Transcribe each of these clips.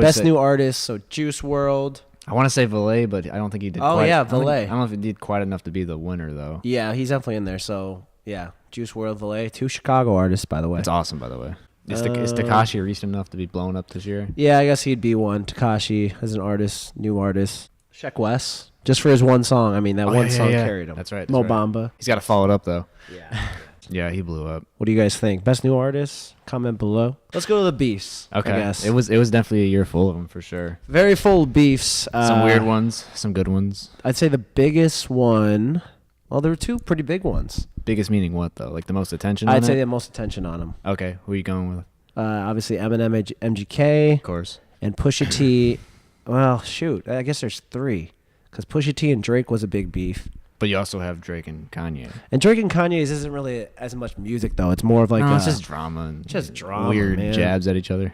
Best new artist, so Juice World. I want to say Valet, but I don't think he did. Oh, yeah, Valet. I don't know if he did quite enough to be the winner though. Yeah, he's definitely in there. So yeah, Juice World, Valet, 2 Chicago artists, by the way. That's awesome, by the way. Is Tekashi recent enough to be blown up this year? Yeah, I guess he'd be one. Tekashi as an artist, new artist. Sheck West, just for his one song. I mean, that one song carried him. That's right. Mo Bamba. He's got to follow it up though. Yeah. Yeah, he blew up. What do you guys think? Best new artist? Comment below. Let's go to the beefs. Okay. I guess. It was definitely a year full of them for sure. Very full beefs. Some weird ones, some good ones. I'd say the biggest one. Well, there were 2 pretty big ones. Biggest meaning what though? Like the most attention? I'd say the most attention on them. Okay, who are you going with? Obviously Eminem, MGK, Of course. and Pusha T. Well, shoot, I guess there's 3, because Pusha T and Drake was a big beef. But you also have Drake and Kanye. And Drake and Kanye's isn't really as much music though. It's more of like it's just drama and just drama, weird man. jabs at each other.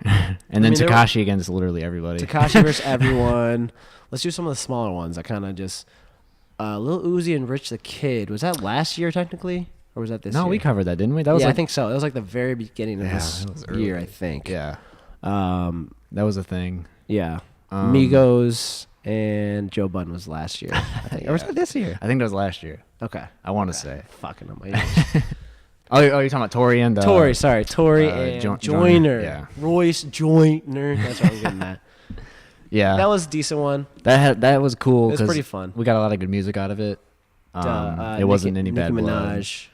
And then Tekashi against literally everybody. Tekashi versus everyone. Let's do some of the smaller ones. I kind of just Lil Uzi and Rich the Kid. Was that last year technically, or was that this year? No, we covered that, didn't we? That was I think so. That was like the very beginning of this year, I think. Yeah. That was a thing. Yeah. Migos and Joe Budden was last year, I think. Or was that this year? I think that was last year. Okay. I want to say. Fucking on my Oh, you're talking about Tory and Tory and Joyner. Yeah. Royce Joyner. That's what I'm getting at. Yeah. That was a decent one. That was cool. It was pretty fun. We got a lot of good music out of it. It wasn't any bad Nicki blood. Minaj.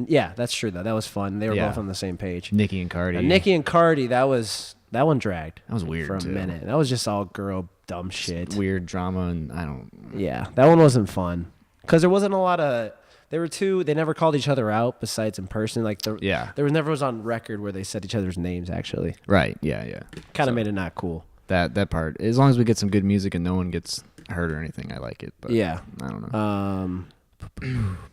Yeah, that's true though. That was fun. They were both on the same page. Nicki and Cardi. Nicki and Cardi, that one dragged. That was weird for a too. minute. That was just all girl dumb shit. Weird drama, and I don't. Yeah, that one wasn't fun because there wasn't a lot of. There were 2. They never called each other out besides in person. Like there was never was on record where they said each other's names. Actually, right? Yeah. Kind of made it not cool. That part. As long as we get some good music and no one gets hurt or anything, I like it. But yeah, I don't know.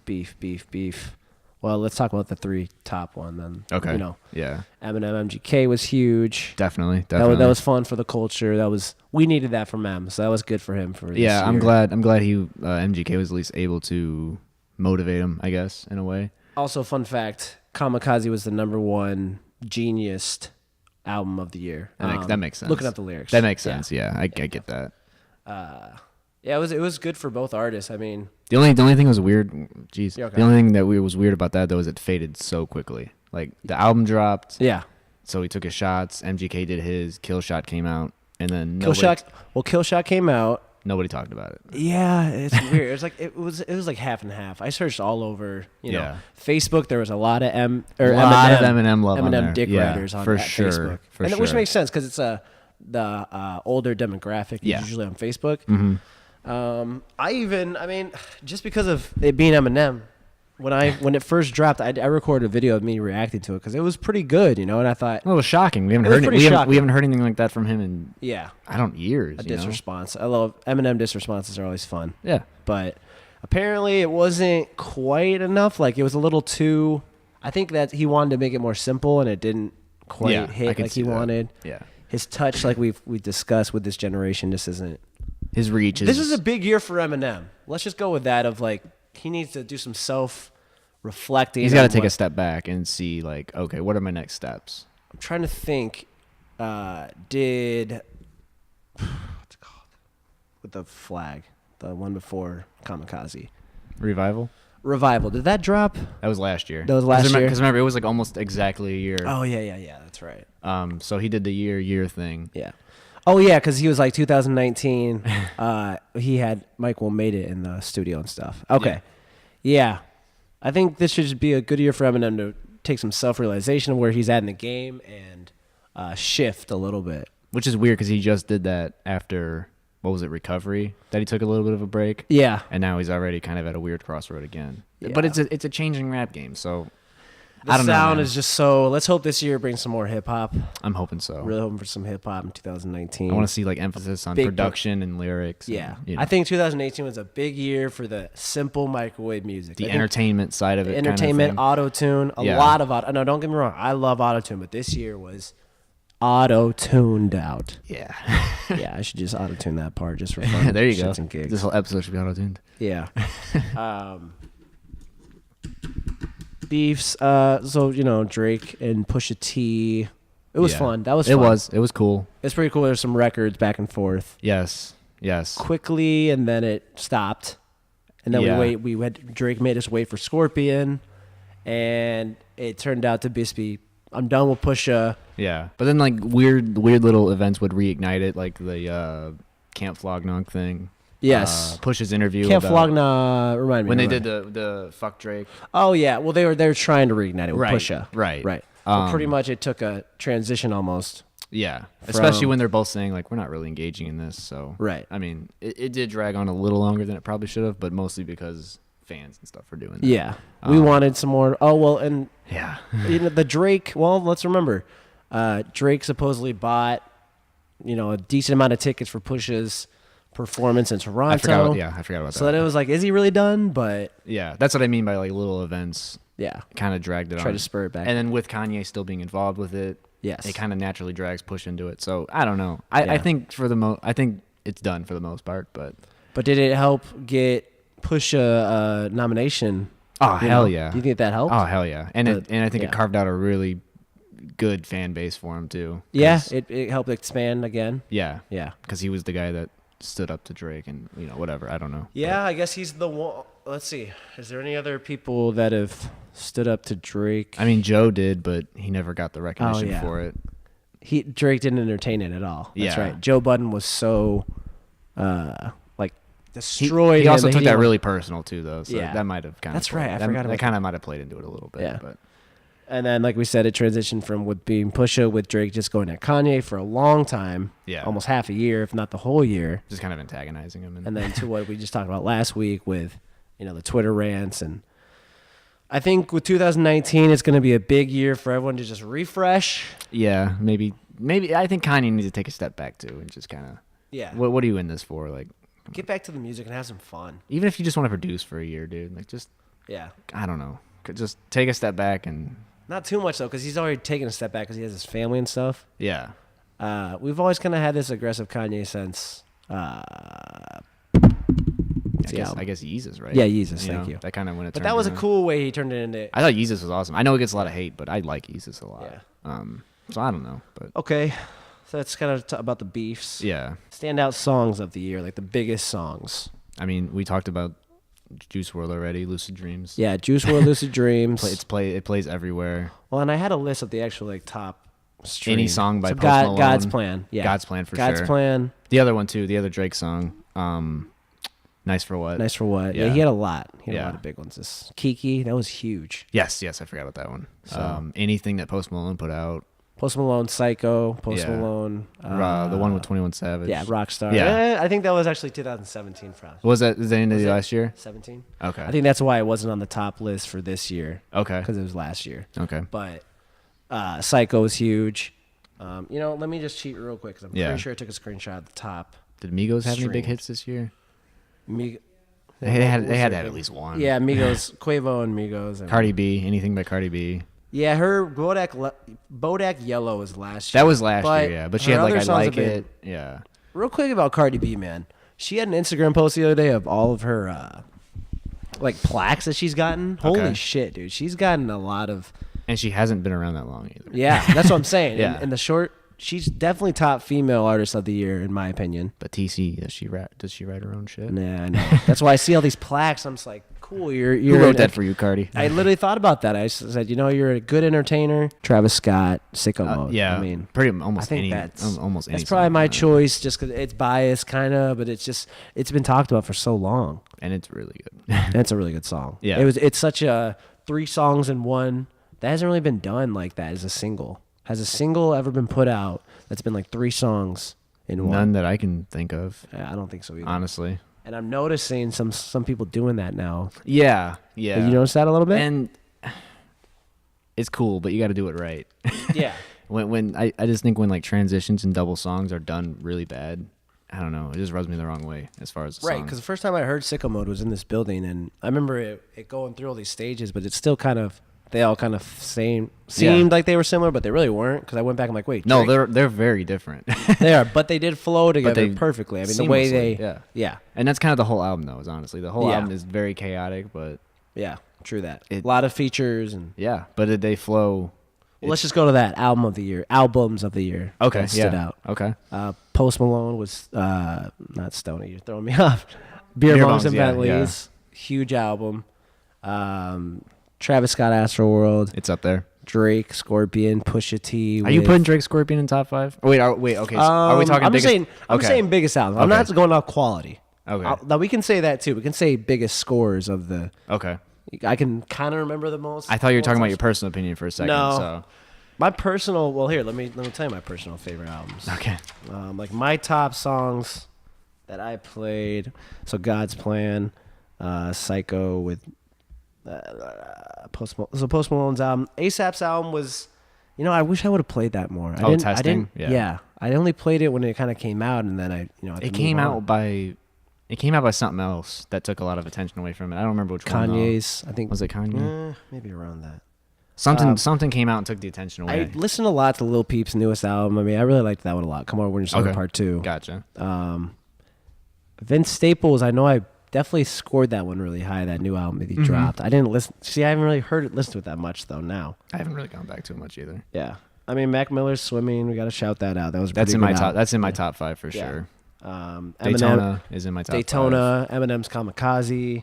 Beef. Well, let's talk about the 3 top one then. Okay. Yeah. Eminem, MGK was huge. Definitely. That was fun for the culture. We needed that from M, so that was good for him for this year. I'm glad he MGK was at least able to motivate him, I guess, in a way. Also, fun fact: Kamikaze was the #1 genius album of the year. That makes sense. Looking up the lyrics. That makes sense. Yeah, I get that. Yeah, it was good for both artists. I mean, the only thing was weird. Jeez, okay. The only thing that was weird about that though is it faded so quickly. Like the album dropped. Yeah. So he took his shots. MGK did his. Kill Shot came out, and then Kill Shot came out. Nobody talked about it. Yeah, it's weird. It was like half and half. I searched all over, Facebook. There was a lot of Eminem love on there. Dick writers on Facebook, which makes sense because it's the older demographic usually on Facebook. Mm-hmm. Just because of it being Eminem, when it first dropped, I recorded a video of me reacting to it because it was pretty good, and I thought, well, it was shocking. We haven't heard anything like that from him in years. A diss response. I love Eminem diss responses are always fun. Yeah, but apparently it wasn't quite enough. Like it was a little too. I think that he wanted to make it more simple, and it didn't quite hit like he wanted. Yeah, his touch, like we discussed with this generation, just isn't. His reach is. This is a big year for Eminem. Let's just go with that. Of like, he needs to do some self-reflecting. He's got to take a step back and see, like, okay, what are my next steps? I'm trying to think. Did what's it called with the flag? The one before Kamikaze. Revival. Did that drop? That was last year. Year. Because remember, it was like almost exactly a year. Oh yeah. That's right. So he did the year thing. Yeah. Oh yeah, because he was like 2019. He had Mike Will made it in the studio and stuff. Okay. Yeah. I think this should just be a good year for Eminem to take some self-realization of where he's at in the game and shift a little bit. Which is weird because he just did that after, what was it, Recovery? That he took a little bit of a break. Yeah. And now he's already kind of at a weird crossroad again. Yeah. But it's a changing rap game, so I don't know. The sound is just so. Let's hope this year brings some more hip hop. I'm hoping so. Really hoping for some hip hop in 2019. I want to see like emphasis on production and lyrics. Yeah, and, I think 2018 was a big year for the simple microwave music. The entertainment side of it. Entertainment, auto-tune, a lot of auto. No, don't get me wrong. I love auto-tune, but this year was auto-tuned out. Yeah. Yeah, I should just auto-tune that part just for fun. There you go. And gigs. This whole episode should be auto-tuned. Yeah. Beefs. So Drake and Pusha T. It was fun. That was It fun. It was cool. It's pretty cool. There's some records back and forth. Yes. Quickly, and then it stopped. And then Drake made us wait for Scorpion, and it turned out to be I'm done with Pusha. Yeah. But then like weird little events would reignite it, like the Camp Flog Nog thing. Yes. Push's interview. Camp Flog Nog, remind me. When they did the fuck Drake. Oh yeah. Well, they were trying to reignite it with Pusha. Right. Well, pretty much it took a transition almost. Yeah. Especially when they're both saying like we're not really engaging in this. So right. I mean, it did drag on a little longer than it probably should have, but mostly because fans and stuff were doing that. Yeah. We wanted some more. Oh well, and yeah. The Drake. Well, let's remember, Drake supposedly bought, a decent amount of tickets for Pusha's performance in Toronto. I forgot about that. So that it was like, is he really done? But yeah, that's what I mean by like little events. Yeah, kind of dragged it on. Try to spur it back. And then with Kanye still being involved with it, yes, it kind of naturally drags Push into it. So I don't know. I think I think it's done for the most part. But did it help get Push a nomination? Oh hell yeah! Do you think that helped? Oh hell yeah! And I think it carved out a really good fan base for him too. Yeah, it helped expand again. Yeah, because he was the guy that stood up to Drake and whatever. I don't know. Yeah, I guess he's the one. Let's see. Is there any other people that have stood up to Drake? I mean, Joe did, but he never got the recognition for it. Drake didn't entertain it at all. That's right. Joe Budden was so destroyed. He also took that really personal too, though. So that might have kind of. That's right. I forgot about that. That kind of might have played into it a little bit. Yeah. But. And then, like we said, it transitioned from being Pusha with Drake just going at Kanye for a long time. Yeah. Almost half a year, if not the whole year. Just kind of antagonizing him. And then to what we just talked about last week with, the Twitter rants. And I think with 2019, it's going to be a big year for everyone to just refresh. Yeah, maybe. I think Kanye needs to take a step back too and just kind of. Yeah. What are you in this for? Like. Get back to the music and have some fun. Even if you just want to produce for a year, dude. Like just. Yeah. I don't know. Just take a step back and. Not too much, though, because he's already taken a step back because he has his family and stuff. Yeah. We've always kind of had this aggressive Kanye since... I guess Yeezus, right? Yeah, Yeezus, thank you. That kind of when it But that was a cool way he turned it into... I thought Yeezus was awesome. I know it gets a lot of hate, but I like Yeezus a lot. Yeah. So I don't know. But okay. So that's kind of about the beefs. Yeah. Standout songs of the year, like the biggest songs. I mean, we talked about Juice WRLD already, Lucid Dreams. Yeah, Juice WRLD, Lucid Dreams. It plays everywhere. Well, and I had a list of the actual top streams. Any song by Post Malone. God's Plan. Yeah. God's Plan for God's sure. Plan. The other one too, the other Drake song, Nice for What. Nice for What. Yeah, he had a lot. He had a lot of big ones. This Kiki, that was huge. Yes, I forgot about that one. So. Anything that Post Malone put out. Post Malone, Psycho, Malone. The one with 21 Savage. Yeah, Rockstar. Yeah. I think that was actually 2017 for us. Was that the end of last year? 17. Okay. I think that's why it wasn't on the top list for this year. Okay. Because it was last year. Okay. But Psycho was huge. Let me just cheat real quick because I'm pretty sure I took a screenshot at the top. Did Migos have any big hits this year? They had to have at least one. Yeah, Migos, Quavo and Migos. Cardi B, anything by Cardi B. Yeah, her Bodak Yellow was last That year. was last year, yeah. But she had I Like It. Yeah. Real quick about Cardi B, man. She had an Instagram post the other day of all of her plaques that she's gotten. Okay. Holy shit, dude. She's gotten a lot of... And she hasn't been around that long either. Yeah, that's what I'm saying. Yeah. In the short... She's definitely top female artist of the year, in my opinion. But TC, does she write her own shit? Nah, I know. That's why I see all these plaques. I'm just like, cool. Who wrote that for you, Cardi? I literally thought about that. I said, you're a good entertainer. Travis Scott, Sicko Mode. Yeah, I mean, almost any. That's song, probably my choice, just because it's biased, kind of. But it's been talked about for so long, and it's really good. And it's a really good song. Yeah, it's such a 3 songs in one. That hasn't really been done like that as a single. Has a single ever been put out that's been 3 songs in one? None that I can think of. I don't think so either. Honestly. And I'm noticing some people doing that now. Yeah. Have you noticed that a little bit? And it's cool, but you got to do it right. Yeah. when I just think when transitions and double songs are done really bad, I don't know. It just rubs me the wrong way as far as the right. Because the first time I heard Sicko Mode was in this building, and I remember it going through all these stages, but it's still they all kind of seemed like they were similar, but they really weren't. Because I went back and I'm like, wait, Drake? No, they're very different. They are, but they did flow together perfectly. I mean, the way yeah. And that's kind of the whole album, though. Is honestly the whole album is very chaotic, but yeah, true that. A lot of features and but they flow Well, let's just go to that albums of the year. Okay, that stood yeah. out. Okay. Post Malone was not Stoney. You're throwing me off. Beer Bongs and Bentleys, huge album. Travis Scott, Astroworld. It's up there. Drake, Scorpion, Pusha T. Are you putting Drake, Scorpion in top 5? Oh, wait. Okay. So are we talking biggest? I'm saying biggest album. I'm not going off quality. Okay. Now we can say that too. We can say biggest scores of the. Okay. I can kind of remember the most. I thought you were talking about your personal opinion for a second. No. So. My personal. Well, here, let me tell you my personal favorite albums. Okay. Like my top songs that I played. So God's Plan, Psycho with. Post Malone's album. ASAP's album was, I wish I would have played that more. Testing. Yeah. I only played it when it kind of came out, and then it came out by something else that took a lot of attention away from it. I don't remember which one. Kanye's, I think. Was it Kanye? Maybe around that. Something came out and took the attention away. I listened a lot to Lil Peep's newest album. I mean, I really liked that one a lot. Come on, we're just on part 2. Gotcha. Vince Staples, I know I definitely scored that one really high, that new album that he dropped. I didn't listen. See, I haven't really listened to it that much, though, now. I haven't really gone back to it much either. Yeah. I mean, Mac Miller's Swimming, we got to shout that out. That was That's in my top. That's in my top 5 for sure. Daytona is in my top 5. Eminem's Kamikaze,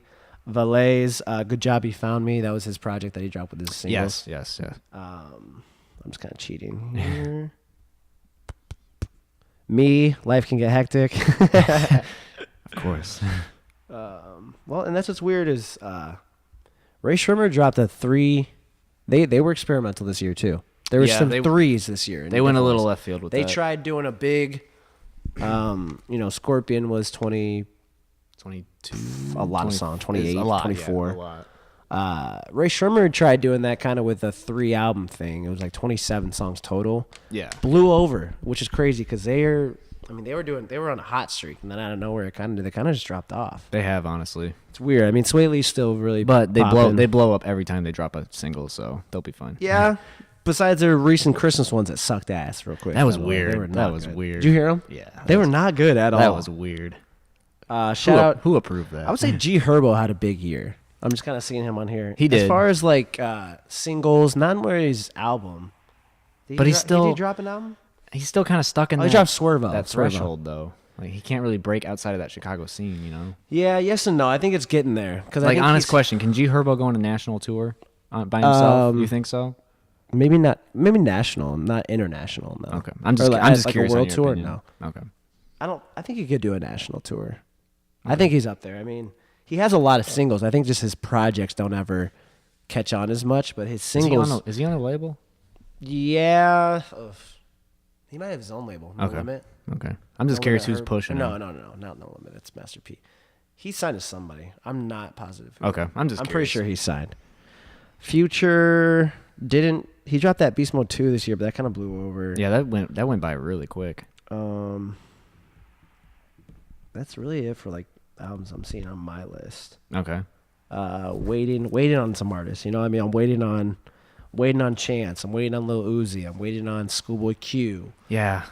Valet's Good Job You Found Me. That was his project that he dropped with his singles. Yes. I'm just kind of cheating here. Me, Life Can Get Hectic. Of course. Well, and that's what's weird is Ray Shrimmer dropped a 3. They were experimental this year too. There were some 3s this year. They went a little left field with that. They tried doing a big, Scorpion was 22, a lot of songs, 28, 24. Yeah, a lot. Ray Shrimmer tried doing that kind of with a 3-album thing. It was like 27 songs total. Yeah. Blew over, which is crazy because they were on a hot streak, and then out of nowhere, they kind of just dropped off. They have, honestly. It's weird. I mean, Sway Lee's still really, but they poppin'. blow up every time they drop a single, so they'll be fine. Yeah. Besides their recent Christmas ones that sucked ass, real quick. That was weird. They were not was good. weird. Did you hear them? Yeah. They were not good at all. That was weird. Shout out. Who approved that? I would say G Herbo had a big year. I'm just kind of seeing him on here. He did. As far as like singles, not where his album. Did he drop an album? He's still kind of stuck in he dropped Swervo. that threshold, though. Like, he can't really break outside of that Chicago scene, you know? Yeah, yes and no. I think it's getting there. Like, honest question, can G Herbo go on a national tour by himself? You think so? Maybe not. Maybe national, not international. No. Okay. I'm just curious. Like a world on your tour? opinion. No. Okay. I think he could do a national tour. Okay. I think he's up there. I mean, he has a lot of singles. I think just his projects don't ever catch on as much, but his singles. Is he on a label? Yeah. He might have his own label. No Limit. Okay. I'm just curious who's pushing No, him. not No Limit. It's Master P. He signed to somebody. I'm not positive. Okay. I'm pretty sure he signed. Future didn't. He dropped that Beast Mode 2 this year, but that kind of blew over. Yeah, that went by really quick. That's really it for like albums I'm seeing on my list. Okay. Waiting on some artists. You know what I mean? I'm waiting on Chance. I'm waiting on Lil Uzi. I'm waiting on Schoolboy Q. Yeah.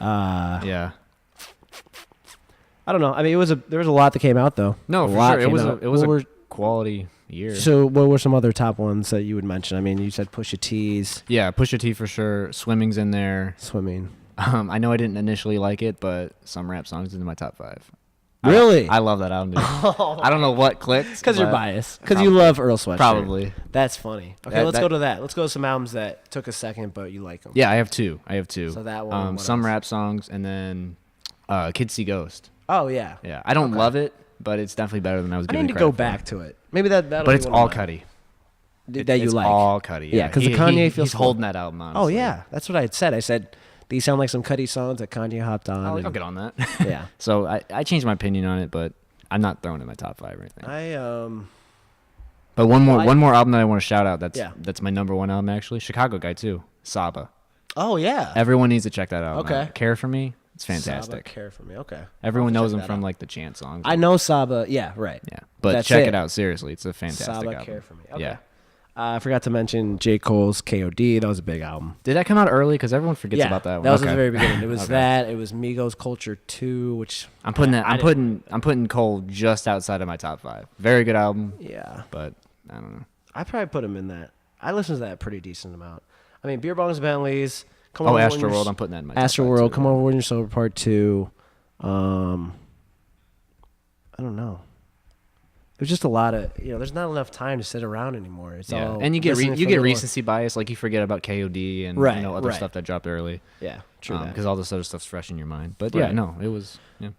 Yeah. I don't know. I mean, there was a lot that came out though. No, for sure. It was a quality year. So, what were some other top ones that you would mention? I mean, you said Pusha T's. Yeah, Pusha T for sure. Swimming's in there. Swimming. I know I didn't initially like it, but Some Rap Songs is in my top 5. Really? I love that album, dude. I don't know what clicked. Because you're biased. Because you love Earl Sweatshirt. Probably. That's funny. Okay, let's go to that. Let's go to some albums that took a second, but you like them. Yeah, I have two. So that one. Some Rap Songs, and then Kids See Ghost. Oh, yeah. Yeah. I don't love it, but it's definitely better than I was giving it I need to credit go back to it. Maybe that'll But it's all Cudi. That you like. It's all Cudi. Yeah, because the Kanye feels he's holding that album, honestly. Oh, yeah. That's what I had said. I said, these sound like some Cudi songs that Kanye hopped on. I'll get on that. Yeah. So I changed my opinion on it, but I'm not throwing it in my top 5 or anything. But one more album that I want to shout out. That's my number 1 album actually. Chicago Guy too. Saba. Oh yeah. Everyone needs to check that album. Okay. Out. Care for Me. It's fantastic. Saba, Care for Me. Okay. Everyone knows him from like the Chant songs. I know Saba. Yeah. Right. Yeah. But check it out seriously. It's a fantastic album. Saba, Care for Me. Okay. Yeah. I forgot to mention J. Cole's KOD. That was a big album. Did that come out early? Because everyone forgets about that one. That was at the very beginning. It was that. It was Migos Culture 2, which I'm putting Cole just outside of my top 5. Very good album. Yeah. But I don't know. I probably put him in that. I listened to that a pretty decent amount. I mean, Beer Bongs, Bentleys. Astro World. I'm putting that in my Astro World. Come Over When You're Sober Part 2. I don't know. There's just a lot of, there's not enough time to sit around anymore. It's all and you get recency bias, like you forget about KOD and other stuff that dropped early. Yeah, true. Because all this other stuff's fresh in your mind. But it was. Yeah.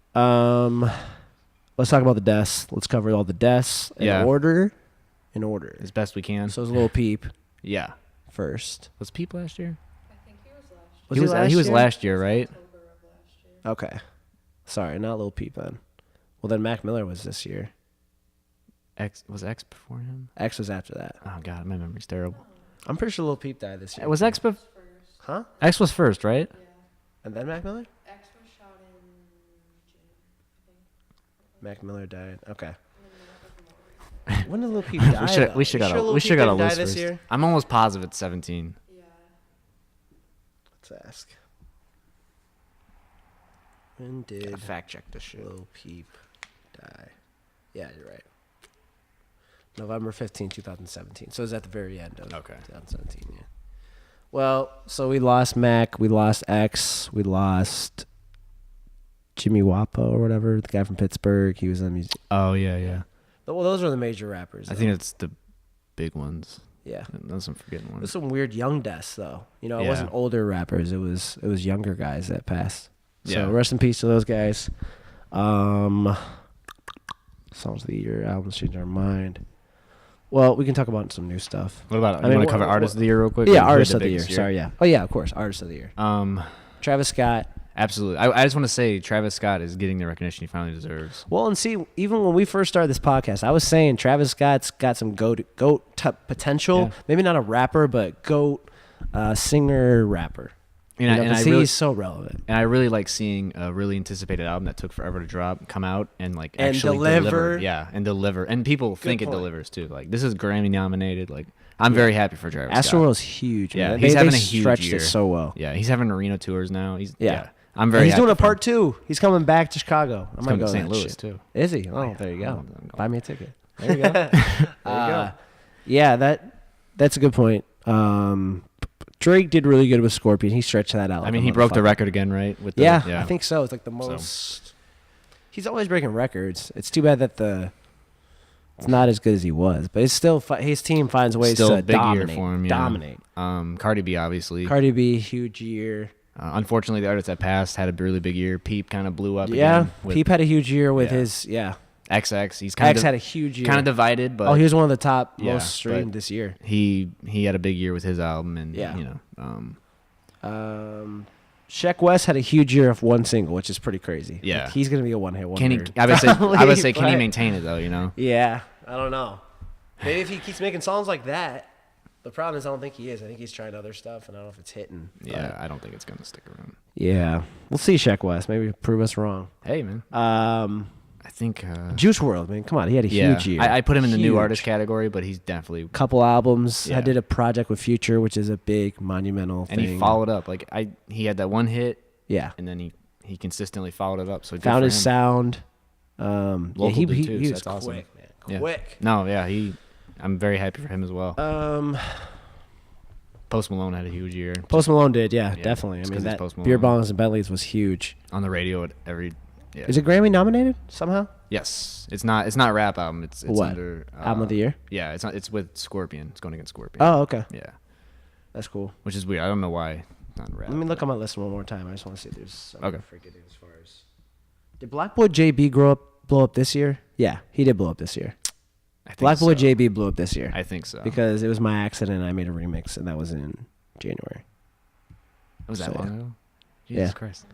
Let's talk about the deaths. Let's cover all the deaths in order. As best we can. So it was a little Peep. Yeah. First. Was Peep last year? I think he was last year. He was last year, right? October of last year. Okay. Sorry, not Lil Peep then. Well, then Mac Miller was this year. Was X before him? X was after that. Oh God, my memory's terrible. I'm pretty sure Lil Peep died this year. Was X Huh? X was first, right? Yeah. And then Mac Miller? X was shot in June, I think. Mac Miller died. Okay. When did Lil Peep die? We should got a list this year. I'm almost positive it's 17. Yeah. Let's ask. When did fact check this shit? Lil Peep die? Yeah, you're right. November 15, 2017. So it was at the very end of 2017, yeah. Well, so we lost Mac, we lost X, we lost Jimmy Wapo or whatever, the guy from Pittsburgh. He was in the music. Oh, yeah. Well, those are the major rappers, though. I think it's the big ones. Yeah. Those I'm forgetting ones. There's some weird young deaths, though. It wasn't older rappers. It was younger guys that passed. So rest in peace to those guys. Songs of the Year, albums change our mind. Well, we can talk about some new stuff. What about you want to cover Artist of the Year real quick? Yeah, Artist of the Year. Sorry, yeah. Oh, yeah, of course, Artist of the Year. Travis Scott. Absolutely. I just want to say Travis Scott is getting the recognition he finally deserves. Well, and see, even when we first started this podcast, I was saying Travis Scott's got some GOAT potential. Yeah. Maybe not a rapper, but GOAT singer rapper. He's so relevant. And I really like seeing a really anticipated album that took forever to come out and actually deliver. Yeah, and deliver. And people think it delivers too. Like, this is Grammy nominated. Like, I'm very happy for Travis Scott. Astroworld's huge, man. Yeah, he's having a huge stretched year. It so well. Yeah, he's having arena tours now. I'm very. He's doing a part 2. He's coming back to Chicago. I'm gonna go to St. Louis too. Is he? Oh, there you go. Buy me a ticket. There you go. There you go. Yeah, that's a good point. Drake did really good with Scorpion. He stretched that out. I mean, he broke the record again, right? I think so. It's like the most. So. He's always breaking records. It's too bad that it's not as good as he was, but it's still his team finds ways to big dominate. Year for him, dominate. Cardi B, obviously. Cardi B, huge year. Unfortunately, the artist that passed had a really big year. Peep kind of blew up. Again Peep had a huge year with his XX. He's kind of had a huge year. Kind of divided, but he was one of the top most streamed this year. He had a big year with his album, and Sheck West had a huge year of one single, which is pretty crazy. Yeah, he's gonna be a one-hit wonder. I would say, can he maintain it though? Yeah, I don't know. Maybe if he keeps making songs like that. The problem is I don't think he is. I think he's trying other stuff, and I don't know if it's hitting. Yeah, I don't think it's gonna stick around. Yeah, we'll see. Sheck West, maybe prove us wrong. Hey, man. I think Juice WRLD, man. Come on, he had a huge year. I put him in the new artist category, but he's definitely couple albums. I did a project with Future, which is a big monumental thing. And he followed up. Like he had that one hit. Yeah. And then he consistently followed it up. So found his sound. He was so awesome. Quick, man. Quick. No, yeah, I'm very happy for him as well. Post Malone had a huge year. Post Malone did, definitely. I mean, that Beer Bongs and Bentleys was huge on the radio at every. Yeah. Is it Grammy nominated somehow? Yes, it's not a rap album. It's what? Under album of the year. Yeah, it's not. It's with Scorpion. It's going against Scorpion. Oh, okay. Yeah, that's cool. Which is weird. I don't know why. Not rap. Let me look on my list one more time. I just want to see if there's something okay. forgetting as far as. Did Black Boy JB blow up this year? Yeah, he did blow up this year. Black Boy JB blew up this year. I think so. Because it was my accident. I made a remix, and that was in January. Was that long ago? Jesus Christ.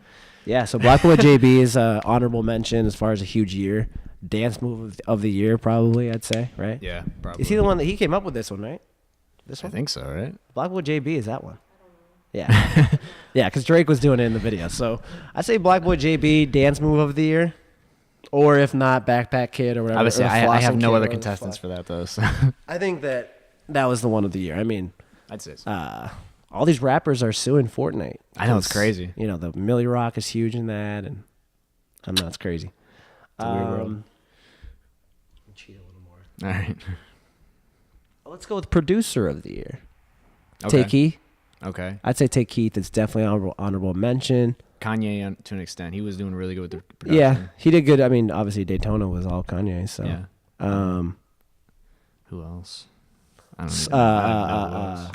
Yeah, so Black Boy JB is an honorable mention as far as a huge year. Dance move of the year, probably, I'd say, right? Yeah, probably. Is he the one that he came up with this one, right? This one? I think so, right? Black Boy JB is that one. Yeah. Yeah, because Drake was doing it in the video. So I say Black Boy JB, dance move of the year. Or if not, Backpack Kid or whatever. Obviously, I have no other contestants for that, though. So. I think that was the one of the year. I mean, I'd say so. All these rappers are suing Fortnite. I know, it's crazy. The Millie Rock is huge in that, and I know it's crazy. It's a weird world. Cheat a little more. All right. Let's go with producer of the year. Okay. Takey. Okay. I'd say Take Keith. It's definitely honorable mention. Kanye to an extent. He was doing really good with the production. Yeah, he did good. I mean, obviously Daytona was all Kanye. So. Yeah. Who else? I don't know.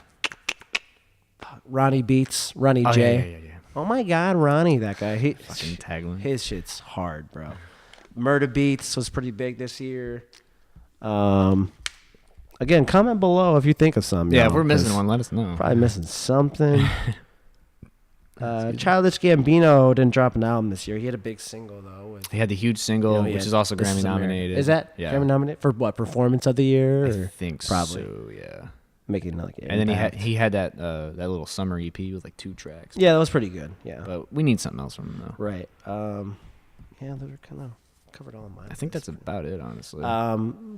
Ronnie Beats, Ronnie J. Yeah. Oh my God, Ronnie, that guy. Fucking tagline. His shit's hard, bro. Murder Beats was pretty big this year. Again, comment below if you think of some. Yeah, if we're missing one, let us know. Probably missing something. Childish Gambino didn't drop an album this year. He had a big single though. He had the huge single, which is also Grammy nominated. Is that Grammy nominated for what? Performance of the year? I think probably. So, yeah. Making like and then he had that little summer EP with like 2 tracks. Yeah, that was pretty good. Yeah, but we need something else from him though. Right. Yeah, those are kind of covered all of mine. I think that's about it, honestly.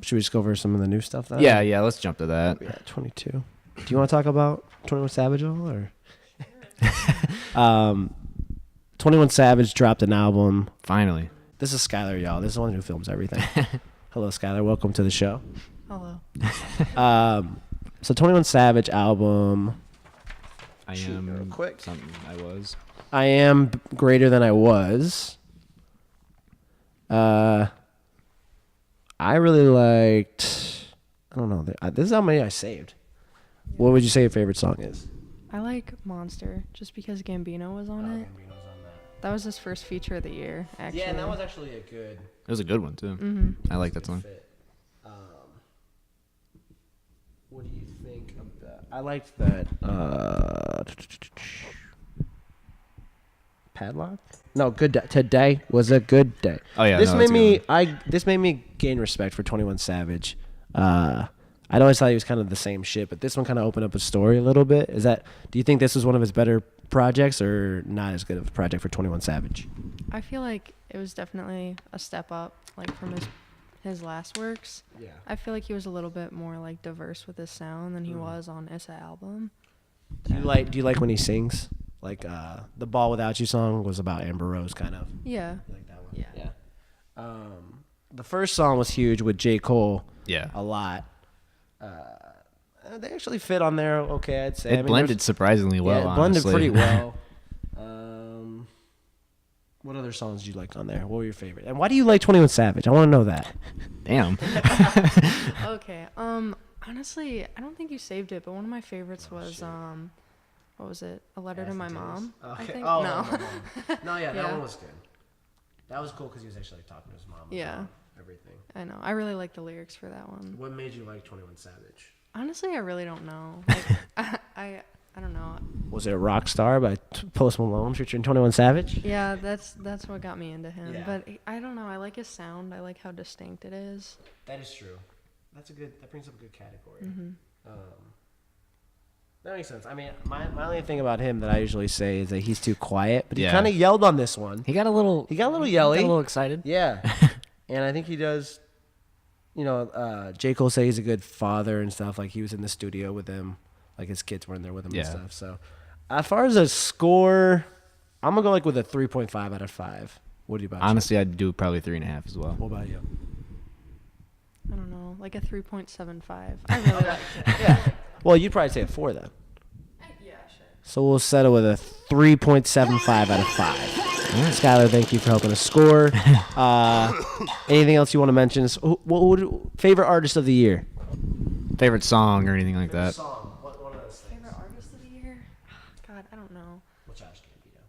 Should we just go over some of the new stuff then? Yeah. Let's jump to that. Yeah, 22. Do you want to talk about 21 Savage or? 21 Savage dropped an album. Finally. This is Skylar, y'all. This is the one who films everything. Hello, Skylar. Welcome to the show. Hello. So 21 Savage album. I am quick. Something I was. I am greater than I was. I really liked. I don't know. This is how many I saved. What would you say your favorite song is? I like Monster just because Gambino was on it. Gambino's on that. That was his first feature of the year, actually. Yeah, and that was actually a good. It was a good one too. Mm-hmm. I like that song. What do you think of that? I liked that. Padlock? No, good day. Today was a good day. Oh yeah, this made me gain respect for 21 Savage. I always thought he was kind of the same shit, but this one kind of opened up a story a little bit. Do you think this was one of his better projects or not as good of a project for 21 Savage? I feel like it was definitely a step up, like from his last works. Yeah. I feel like he was a little bit more like diverse with his sound than he was on Issa album. Do you like when he sings? Like the Ball Without You song was about Amber Rose kind of. Yeah. You like that one? Yeah. The first song was huge with J. Cole. Yeah. A lot. They actually fit on there okay, I'd say. It blended surprisingly well, yeah, it blended honestly. pretty well. What other songs did you like on there? What were your favorite? And why do you like 21 Savage? I want to know that. Damn. Okay. Honestly, I don't think you saved it, but one of my favorites was what was it? A Letter to My Mom. Okay. I think. Oh, No. No, yeah, that Yeah. one was good. That was cool because he was actually like, talking to his mom Yeah. about everything. I know. I really like the lyrics for that one. What made you like 21 Savage? Honestly, I really don't know. Like, I don't know. Was it Rockstar by Post Malone featuring 21 Savage? Yeah, that's what got me into him. Yeah. But I don't know. I like his sound. I like how distinct it is. That is true. That brings up a good category. Mm-hmm. That makes sense. I mean, my only thing about him that I usually say is that he's too quiet, but he Yeah. kind of yelled on this one. He got a little yelly. Got a little excited. Yeah. And I think he does, J. Cole say he's a good father and stuff. Like, he was in the studio with him. Like, his kids were in there with him and Yeah. stuff. So, as far as a score, I'm going to go, like, with a 3.5 out of 5. What do you about Honestly, I'd do probably 3.5 as well. What about you? I don't know, like a 3.75. I really liked it. Yeah. Well, you'd probably say a 4 then. Yeah, sure. So we'll settle with a 3.75 out of 5. Right. Skylar, thank you for helping us score. Anything else you want to mention? Favorite artist of the year? Favorite song or anything like that? Song. One of those things. Favorite artist of the year? God, I don't know. Well, Childish Gambino.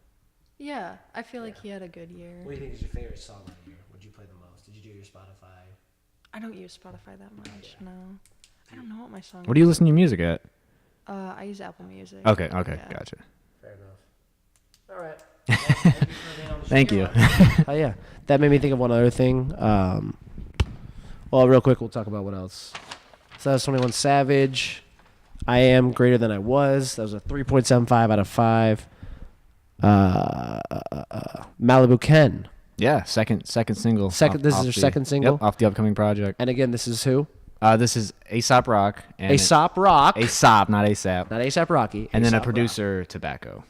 Yeah, I feel like he had a good year. What do you think is your favorite song of the year? Would you play the most? Did you do your Spotify? I don't use Spotify that much. No, I don't know what my song. Where do you listen to your music at? I use Apple Music. Okay, Yeah. gotcha. Fair enough. All right. Well, thank you for being on the Thank show. you. Oh yeah, that made me think of one other thing. Well, real quick, we'll talk about what else. So that was 21 Savage. I am greater than I was. That was a 3.75 out of 5. Malibu Ken. Yeah, second single. This is your second single? Yep, off the upcoming project. And again, this is who? This is Aesop Rock. And Aesop Rock. Aesop, not ASAP. Not ASAP Rocky. And then a A$AP producer, Tobacco. Rock.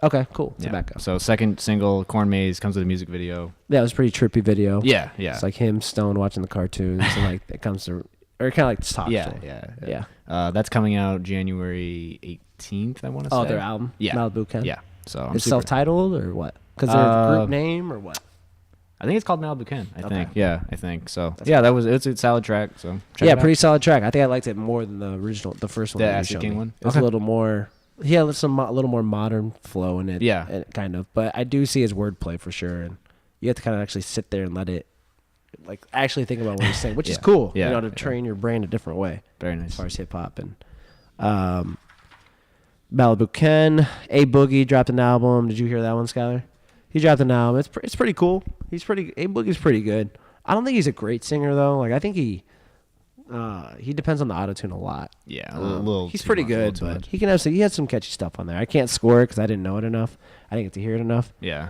Okay, cool. Yeah. Tobacco. So second single, Corn Maze, comes with a music video. Yeah, it was a pretty trippy video. Yeah. It's like him stoned watching the cartoons, and like it comes to or kind of like talk Yeah, show. yeah. That's coming out January 18th. I want to say. Oh, their album. Yeah, Malibu Ken. Yeah. So it's self-titled or what? Because they're a group name or what? I think it's called Malibu Ken. I think. Yeah, I think so. That's cool. It's a solid track. So pretty solid track. I think I liked it more than the original, the first one. The Acid King one. It's a little more. He had a little more modern flow in it. Yeah, kind of. But I do see his wordplay for sure, and you have to kind of actually sit there and let it, like, actually think about what he's saying, which is cool. Yeah, to train your brain a different way. Very nice. As far as hip hop and, Malibu Ken, A Boogie dropped an album. Did you hear that one, Skylar? He dropped an album. It's pretty cool. A Boogie's pretty good. I don't think he's a great singer though. Like I think he depends on the autotune a lot. Yeah, a little. He's pretty good, but he can have he has some catchy stuff on there. I can't score it because I didn't know it enough. I didn't get to hear it enough. Yeah.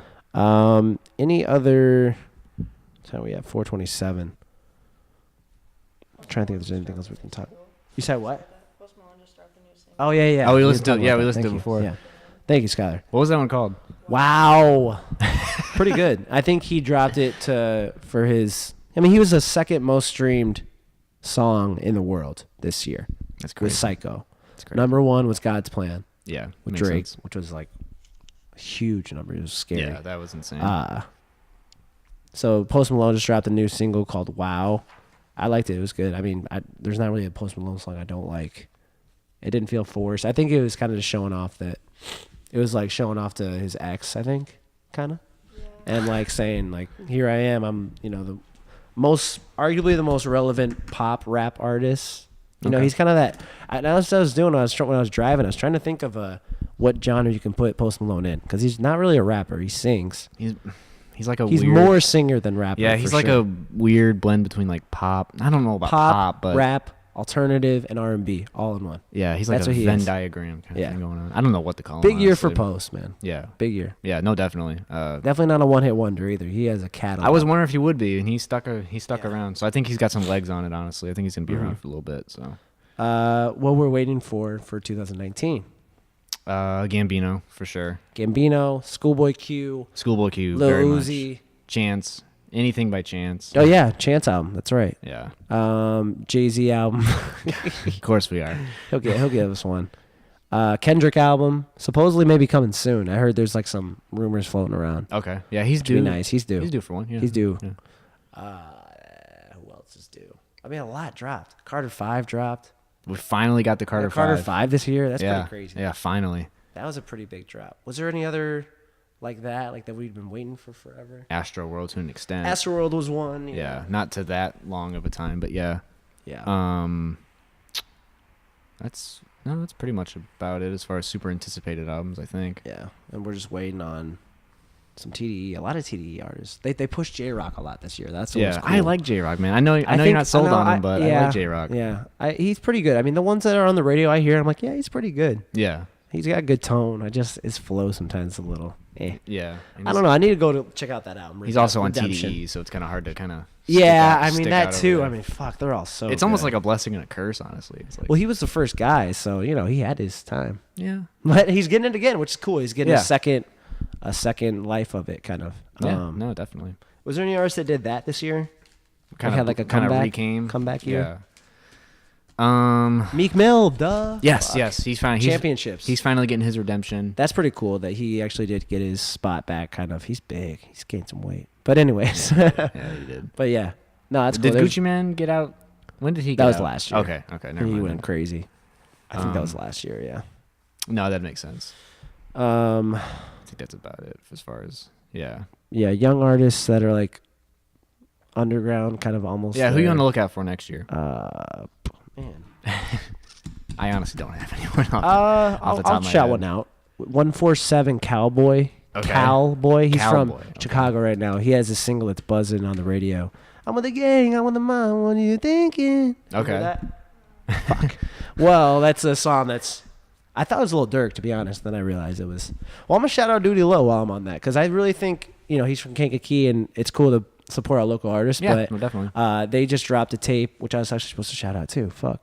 Any other? So we have 427. I'm trying to think if there's anything else we can talk. You said what? Oh yeah. Oh, we listened to it before. Yeah. Thank you, Skylar. What was that one called? Wow. Pretty good. I think he dropped it for his. I mean, he was the second most streamed song in the world this year. That's crazy. With Psycho. That's crazy. Number 1 was God's Plan. Yeah. With Drake, which was like a huge number. It was scary. Yeah, that was insane. So Post Malone just dropped a new single called Wow. I liked it. It was good. I mean, there's not really a Post Malone song I don't like. It didn't feel forced. I think it was kind of just showing off that. It was like showing off to his ex, I think, kind of. Yeah. And like saying, like, here I am. I'm, arguably the most relevant pop rap artist. He's kind of that. That's what I was doing when I was driving. I was trying to think of what genre you can put Post Malone in. Because he's not really a rapper. He sings. He's like he's more singer than rapper. Yeah, he's like a weird blend between like pop. I don't know about pop, but rap, alternative, and R&B all in one. Yeah, he's like a Venn diagram kind of thing going on. I don't know what to call him. Big year for Post, man. Yeah. Big year. Yeah, no, definitely. Definitely not a one-hit wonder either. He has a catalog. I was wondering if he would be, and he stuck around. So I think he's got some legs on it, honestly. I think he's going to be around for a little bit. So, what we're waiting for 2019? Gambino, for sure. Gambino, Schoolboy Q. Lil very Uzi. Much. Chance. Anything by Chance. Oh, yeah. Chance album. That's right. Yeah. Jay-Z album. Of course we are. He'll give us one. Kendrick album. Supposedly maybe coming soon. I heard there's like some rumors floating around. Okay. Yeah, he's due. Be nice. He's due. He's due for one. Yeah. He's due. Yeah. Who else is due? I mean, a lot dropped. Carter 5 dropped. We finally got the Carter 5. Carter 5 this year. That's pretty crazy. Yeah, finally. That was a pretty big drop. Was there any other like that we'd been waiting for forever? Astro World to an extent. Astro World was one. Yeah, not to that long of a time, but yeah. Yeah. That's pretty much about it as far as super anticipated albums, I think. Yeah, and we're just waiting on some TDE. A lot of TDE artists. They pushed J-Rock a lot this year. That's cool. I like J-Rock, man. I know you're not sold on him, but I like J-Rock. Yeah, he's pretty good. I mean, the ones that are on the radio, I hear, I'm like, yeah, he's pretty good. Yeah. He's got a good tone. His flow sometimes a little. Yeah. I don't know. I need to go to check out that album. He's also on TDE, so it's kind of hard to kind of. Yeah, I mean that too. I mean, fuck, they're all so. It's almost like a blessing and a curse, honestly. It's like, well, he was the first guy, so he had his time. Yeah. But he's getting it again, which is cool. He's getting a second life of it, kind of. Yeah. No, definitely. Was there any artist that did that this year? Kind of had like a comeback year. Yeah. Meek Mill, duh. Yes, he's finally championships. He's finally getting his redemption. That's pretty cool that he actually did get his spot back. Kind of, he's big. He's gained some weight. But anyways, yeah, he did. But yeah, no, that's cool. Did Gucci Mane get out? When did he? That was last year. Okay, never mind. He went crazy. I think that was last year. Yeah. No, that makes sense. I think that's about it as far as yeah, young artists that are like underground, kind of almost. Yeah, who you on the lookout for next year? Man, I honestly don't have anyone off the top of my head. I'll shout one out. 147 Cowboy. Okay. Cowboy. He's from Chicago right now. He has a single that's buzzing on the radio. I'm with the gang. I'm with the mom. What are you thinking? Okay. Fuck. Well, that's a song that's. I thought it was a little Dirk, to be honest. Then I realized it was. Well, I'm gonna shout out Duty Low while I'm on that because I really think he's from Kankakee and it's cool to support our local artists. Yeah, but, definitely. They just dropped a tape, which I was actually supposed to shout out too. Fuck.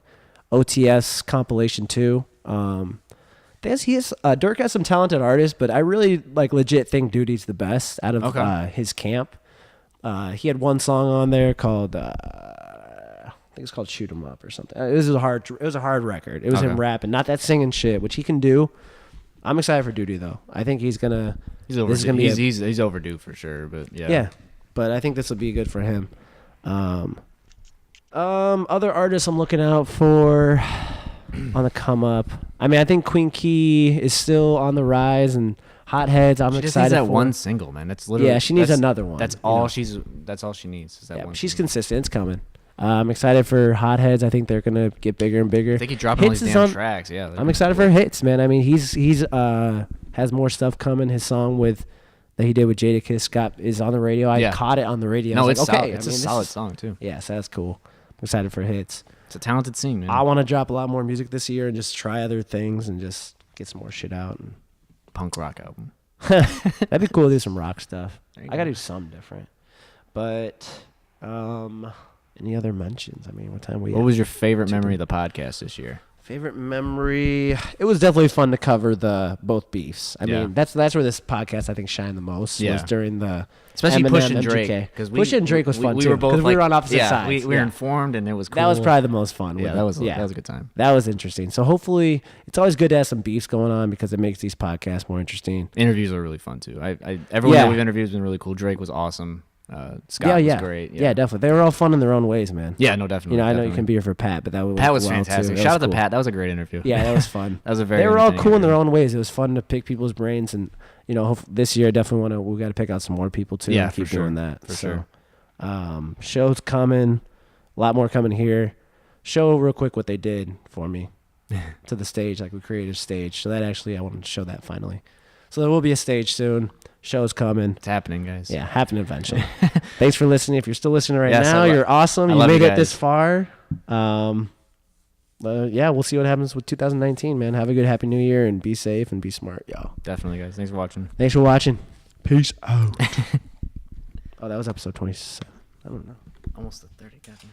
OTS compilation 2. Dirk has some talented artists, but I really legit think Duty's the best out of his camp. He had one song on there called think it's called Shoot 'Em Up or something. It was a hard record. It was Okay. him rapping, not that singing shit, which he can do. I'm excited for Duty though. I think he's gonna. He's overdue. This is gonna be he's overdue for sure. But yeah. Yeah, but I think this will be good for him. Other artists I'm looking out for on the come up. I mean, I think Queen Key is still on the rise, and Hotheads. I'm she just excited needs that for one single, man. That's literally. Yeah, she needs another one. That's all she's. That's all she needs. Is that Yeah, one. she's single. consistent. It's coming. I'm excited for Hotheads. I think they're gonna get bigger and bigger. They keep dropping all these damn tracks. Yeah, I'm excited for Hits, man. I mean, he's has more stuff coming. His song that he did with Jadakiss is on the radio. I caught it on the radio. No, I was it's like, solid. okay. It's a solid song too. Yeah, so that's cool. I'm excited for Hits. It's a talented scene, man. I want to drop a lot more music this year and just try other things and just get some more shit out. And punk rock album. that'd be cool to do some rock stuff. I go. gotta do something different. But any other mentions? I mean, what was your favorite memory of the podcast this year? Favorite memory? It was definitely fun to cover both beefs. I mean, that's where this podcast I think shined the most. Yeah. Was during the especially Eminem, Push and MGK. Drake, because Push and Drake was fun we too. were both we were on opposite sides. We were informed, and it was cool. That was probably the most fun. Yeah, that was a good time. That was interesting. So hopefully, it's always good to have some beefs going on because it makes these podcasts more interesting. Interviews are really fun too. Everyone that we've interviewed has been really cool. Drake was awesome. Scott was great. Yeah, definitely. They were all fun in their own ways, man. Yeah, no, definitely. I know you can be here for Pat, but Pat was fantastic. Shout out to Pat. That was a great interview. Yeah, that was fun. That was a very. They were all cool in their own ways. It was fun to pick people's brains, and this year I definitely we got to pick out some more people too. Yeah, and keep doing that. For sure. Shows coming, a lot more coming here. Show real quick what they did for me to the stage. Like we created a stage, so that actually I wanted to show that finally. So there will be a stage soon. Show's coming. It's happening, guys. Yeah, happening eventually. Thanks for listening. If you're still listening right Yes, now, you're awesome. You love made you it this guys. far. We'll see what happens with 2019, man. Have a good, happy new year, and be safe and be smart, y'all. Definitely, guys. Thanks for watching. Thanks for watching. Peace out. Oh, that was episode 27. I don't know. Almost the 30, goddamn.